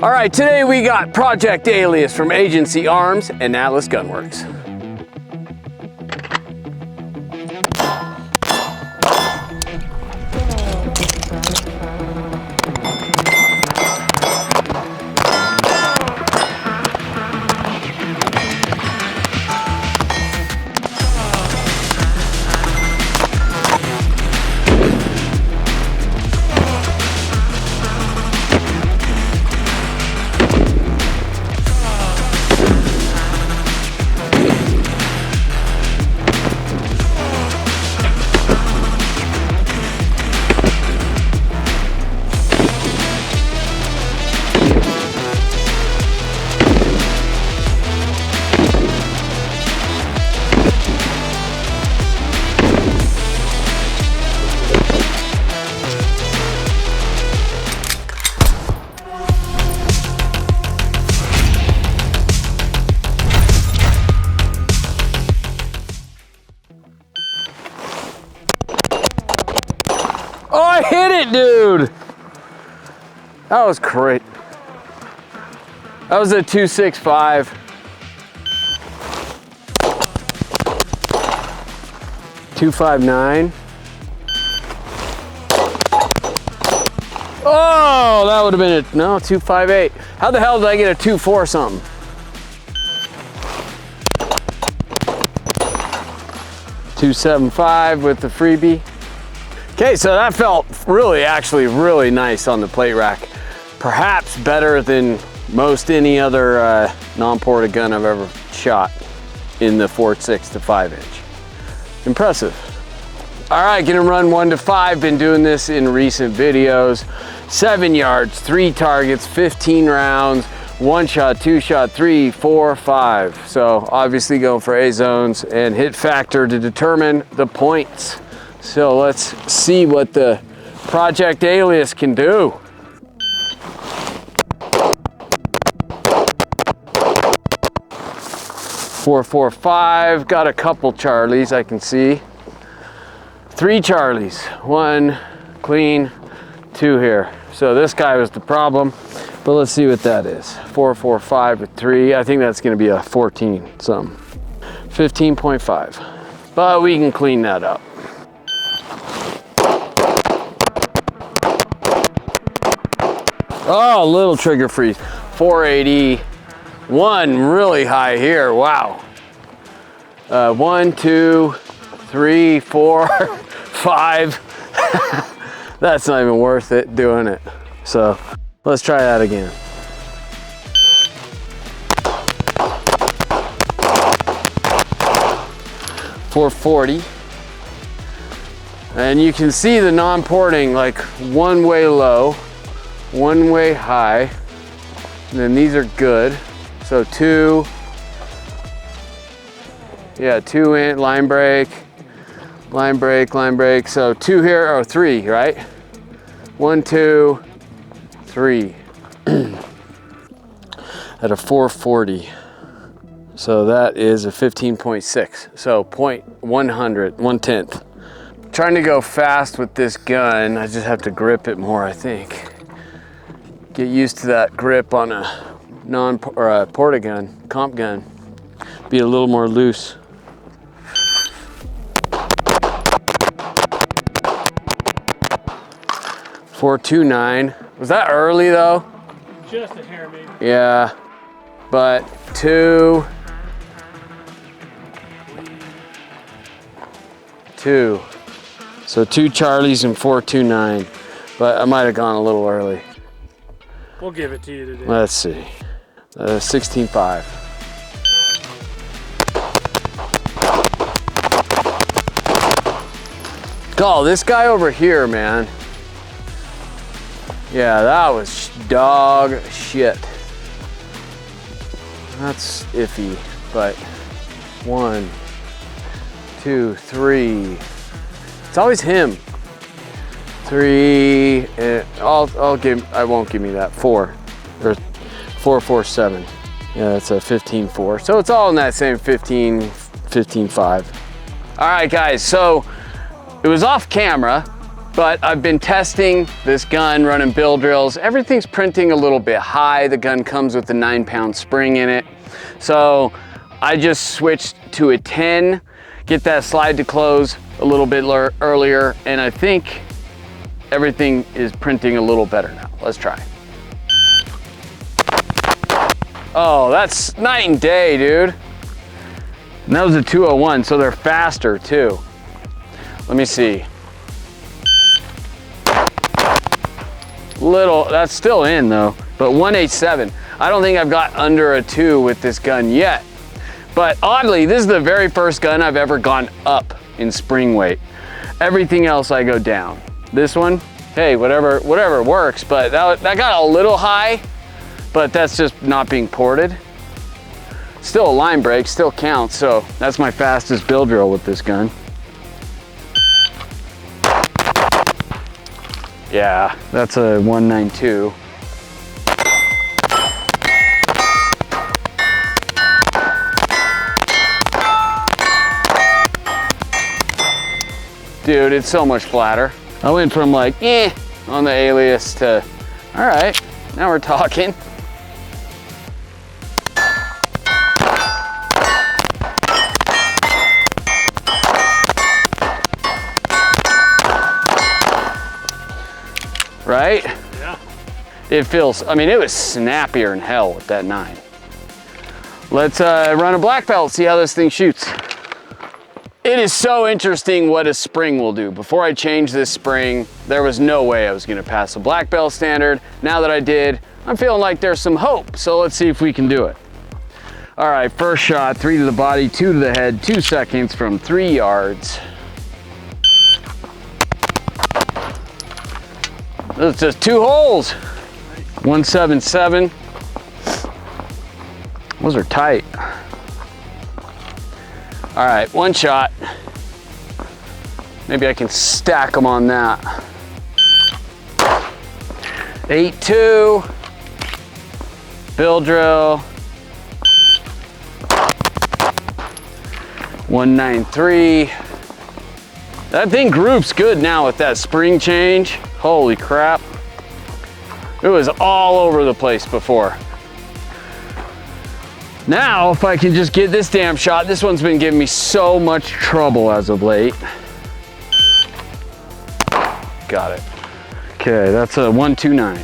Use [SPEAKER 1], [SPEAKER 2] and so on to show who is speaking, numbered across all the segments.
[SPEAKER 1] All right, today we got Project Alias from Agency Arms and Atlas Gunworks. Oh, I hit it, dude. That was great. That was a 265. .259. Oh, that would have been a, no, 258. How the hell did I get a 2.4 something? .275 with the freebie. Okay, so that felt actually really nice on the plate rack. Perhaps better than most any other non-ported gun I've ever shot in the 4.6 to 5-inch. Impressive. All right, gonna run 1 to 5. Been doing this in recent videos. 7 yards, 3 targets, 15 rounds, 1 shot, 2 shot, 3, 4, 5. So obviously going for A zones and hit factor to determine the points. So let's see what the Project Alias can do. .445, got a couple Charlies I can see. 3 Charlies, 1 clean, 2 here. So this guy was the problem, but let's see what that is. .445 with 3, I think that's gonna be a 14 something. 15.5, but we can clean that up. Oh, a little trigger freeze. 480, 1 really high here, wow. 1, 2, 3, 4, 5. That's not even worth it doing it. So let's try that again. .440. And you can see the non-porting like 1 way low, 1 way high, and then these are good. So 2, yeah, 2 in, line break, line break, line break. So 2 here, or 3, right? 1, 2, 3. At a 440. So that is a 15.6. So 1/10. Trying to go fast with this gun. I just have to grip it more, I think. Get used to that grip on a porta gun, comp gun. Be a little more loose. .429. Was that early though?
[SPEAKER 2] Just a hair, maybe.
[SPEAKER 1] Yeah, but 2. So 2 Charlies and .429, but I might have gone a little early.
[SPEAKER 2] We'll give it to you today.
[SPEAKER 1] Let's see. 16.5. Oh, this guy over here, man. Yeah, that was dog shit. That's iffy, but 1, 2, 3. It's always him. 3, and I won't give me that. 4, or 4.47. Yeah, that's a 15.4. So it's all in that same 15.5. All right, guys, so it was off camera, But I've been testing this gun, running build drills. Everything's printing a little bit high. The gun comes with a 9-pound spring in it. So I just switched to a 10, get that slide to close a little bit earlier, and I think everything is printing a little better now. Let's try. Oh, that's night and day, dude. And that was a 201, so they're faster too. Let me see. Little, that's still in though, but 187. I don't think I've got under a 2 with this gun yet. But oddly, this is the very first gun I've ever gone up in spring weight. Everything else I go down. This one, hey, whatever works, but that got a little high, but that's just not being ported. Still a line break, still counts, so that's my fastest build drill with this gun. Yeah, that's a 192. Dude, it's so much flatter. I went from like, on the Alias to, all right, now we're talking. Right?
[SPEAKER 2] Yeah.
[SPEAKER 1] It feels, I mean, it was snappier than hell with that 9. Let's run a black belt, see how this thing shoots. It is so interesting what a spring will do. Before I changed this spring, there was no way I was gonna pass a black belt standard. Now that I did, I'm feeling like there's some hope. So let's see if we can do it. All right, first shot, 3 to the body, 2 to the head, 2 seconds from 3 yards. That's just 2 holes. 177. Those are tight. All right, 1 shot. Maybe I can stack them on that. 8-2. Build drill. 193. That thing groups good now with that spring change. Holy crap. It was all over the place before. Now, if I can just get this damn shot, this one's been giving me so much trouble as of late. Got it. Okay, that's a 129.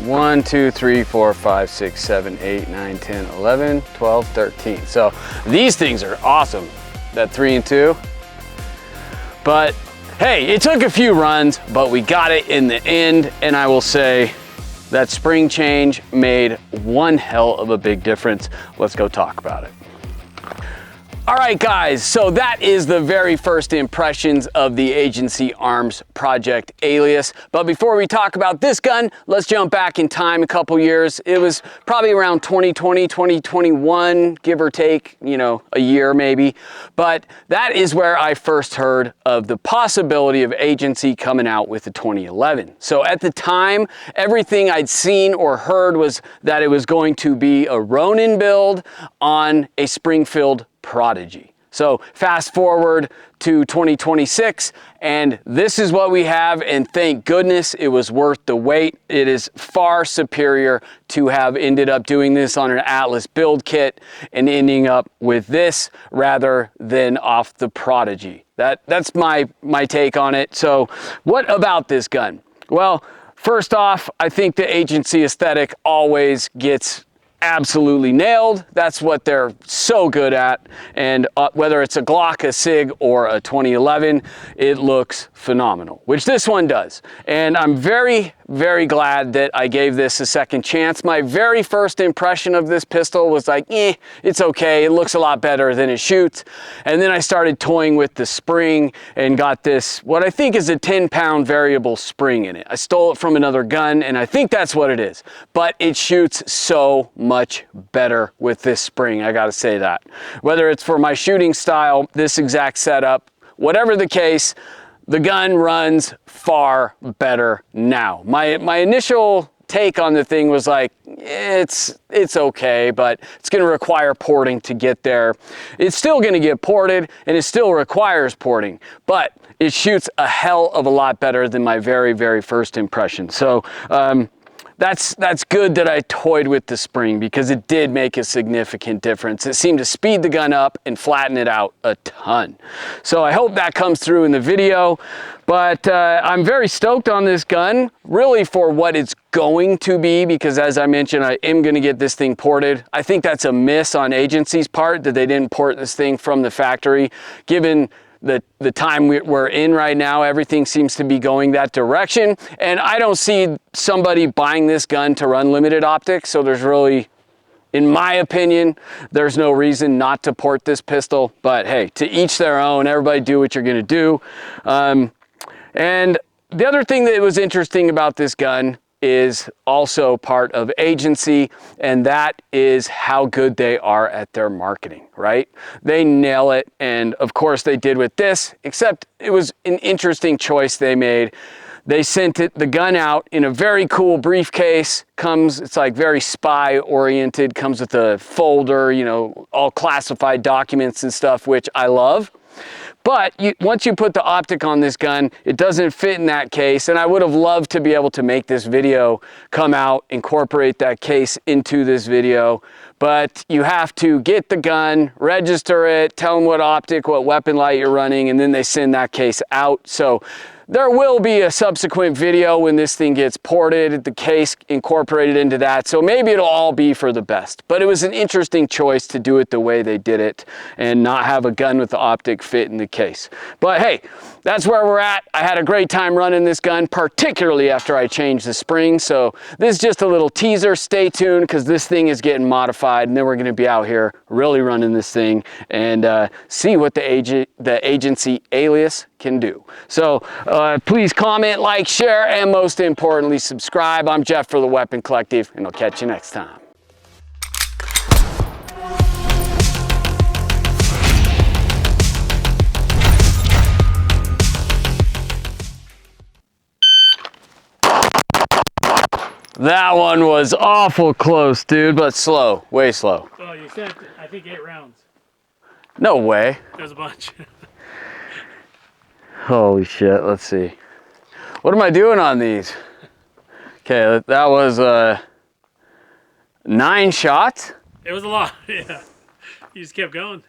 [SPEAKER 1] 1, 2, 3, 4, 5, 6, 7, 8, 9, 10, 11, 12, 13. So these things are awesome, that 3 and 2. But hey, it took a few runs, but we got it in the end, and I will say that spring change made one hell of a big difference. Let's go talk about it. All right, guys, so that is the very first impressions of the Agency Arms Project Alias. But before we talk about this gun, let's jump back in time a couple years. It was probably around 2020, 2021, give or take, you know, a year maybe. But that is where I first heard of the possibility of Agency coming out with the 2011. So at the time, everything I'd seen or heard was that it was going to be a Ronin build on a Springfield Prodigy. So fast forward to 2026, and this is what we have, and thank goodness it was worth the wait. It is far superior to have ended up doing this on an Atlas build kit and ending up with this rather than off the Prodigy. That's my take on it. So what about this gun? Well, first off, I think the Agency aesthetic always gets absolutely nailed. That's what they're so good at. And whether it's a Glock, a SIG, or a 2011, it looks phenomenal, which this one does. And I'm very, very glad that I gave this a second chance. My very first impression of this pistol was like, it's okay. It looks a lot better than it shoots. And then I started toying with the spring and got this, what I think is a 10-pound variable spring in it. I stole it from another gun, and I think that's what it is. But it shoots so much better with this spring, I gotta say that. Whether it's for my shooting style, this exact setup, whatever the case, the gun runs far better now. My initial take on the thing was like, it's okay, but it's going to require porting to get there. It's still going to get ported, and it still requires porting, but it shoots a hell of a lot better than my very, very first impression. So that's good that I toyed with the spring, because it did make a significant difference. It seemed to speed the gun up and flatten it out a ton. So I hope that comes through in the video, but I'm very stoked on this gun, really for what it's going to be, because as I mentioned, I am going to get this thing ported. I think that's a miss on Agency's part that they didn't port this thing from the factory, given the time we're in right now. Everything seems to be going that direction, and I don't see somebody buying this gun to run limited optics, so there's really, in my opinion, there's no reason not to port this pistol. But hey, to each their own. Everybody do what you're gonna do. And the other thing that was interesting about this gun is also part of Agency, and that is how good they are at their marketing, right? They nail it, and of course they did with this, except it was an interesting choice they made. They sent the gun out in a very cool briefcase. It's like very spy oriented, comes with a folder, you know, all classified documents and stuff, which I love. But once you put the optic on this gun, it doesn't fit in that case, and I would have loved to be able to make this video come out, incorporate that case into this video, but you have to get the gun, register it, tell them what optic, what weapon light you're running, and then they send that case out. So there will be a subsequent video when this thing gets ported, the case incorporated into that, so maybe it'll all be for the best. But it was an interesting choice to do it the way they did it and not have a gun with the optic fit in the case. But hey, that's where we're at. I had a great time running this gun, particularly after I changed the spring. So this is just a little teaser. Stay tuned, because this thing is getting modified, and then we're going to be out here really running this thing and see what the Agency Alias can do. So please comment, like, share, and most importantly, subscribe. I'm Jeff for the Weapon Collective, and I'll catch you next time. That one was awful close, dude, but slow, way slow.
[SPEAKER 2] Oh, you sent, I think, 8 rounds.
[SPEAKER 1] No way.
[SPEAKER 2] There's a bunch.
[SPEAKER 1] Holy shit, let's see. What am I doing on these? Okay, that was 9 shots.
[SPEAKER 2] It was a lot, yeah. You just kept going.